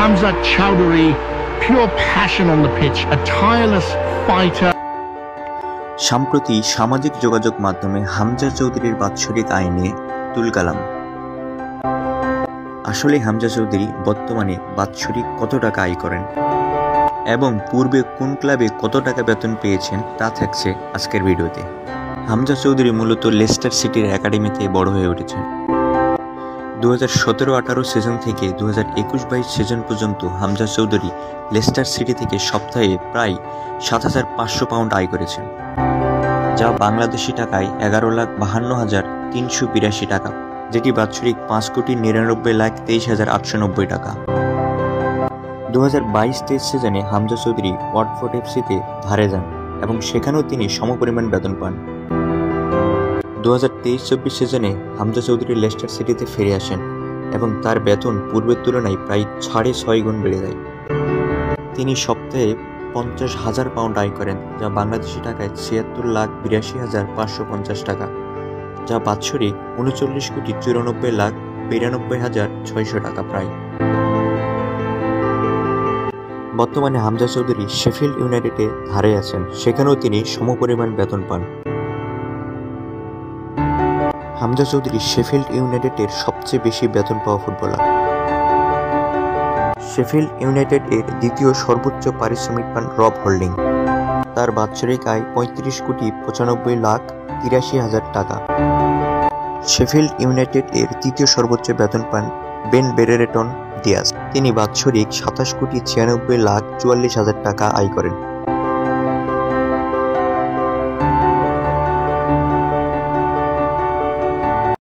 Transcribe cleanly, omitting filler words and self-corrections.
Hamza Chowdhury, pure passion on the pitch, a tireless fighter. সম্প্রতি সামাজিক যোগাযোগ মাধ্যমে হামজা চৌধুরীর বাৎসরিক আয় নিয়ে তুলকালাম। আসলে হামজা চৌধুরী বর্তমানে বাৎসরিক কত টাকা আয় করেন এবং পূর্বে কোন ক্লাবে কত টাকা বেতন পেয়েছেন তা থাকছে আজকের ভিডিওতে। হামজা চৌধুরী মূলত লেস্টার সিটির একাডেমিতে বড় হয়ে উঠেছেন। 2017-18 সিজন থেকে 2021-22 সিজন পর্যন্ত হামজা চৌধুরী লেস্টার সিটি থেকে সপ্তাহে প্রায় 7,500 পাউন্ড আয় করেছেন, যা বাংলাদেশি টাকায় 11,52,382 টাকা, যেটি বাৎসরিক 5,99,23,890 টাকা। 2022-23 সিজনে হামজা চৌধুরী ওয়াটফোর্ড এফসিতে ধারে যান এবং সেখানেও তিনি সমপরিমাণ বেতন পান। 2023-24 সিজনে হামজা চৌধুরী লেস্টার সিটিতে ফিরে আসেন এবং তার বেতন পূর্বের তুলনায় প্রায় 6.5 গুণ বেড়ে যায়। তিনি সপ্তাহে 50,000 পাউন্ড আয় করেন, যা বাংলাদেশি টাকায় 76,82,550 টাকা, যা বাৎসরিক 39,94,92,600 টাকা প্রায়। বর্তমানে হামজা চৌধুরী শেফিল্ড ইউনাইটেডে ধারে আছেন, সেখানেও তিনি সমপরিমাণ বেতন পান। হামজা চৌধুরী শেফিল্ড ইউনাইটেডের সবচেয়ে বেশি বেতন পাওয়া ফুটবলার। শেফিল্ড ইউনাইটেড এর দ্বিতীয় সর্বোচ্চ পারিশ্রমিক পান রব হোল্ডিং। তার বাৎসরিক আয় 35,95,83,000 টাকা। শেফিল্ড ইউনাইটেড এর তৃতীয় সর্বোচ্চ বেতন পান বেন বেরেটন ডিয়াজ। তিনি বাৎসরিক 27,96,44,000 টাকা আয় করেন।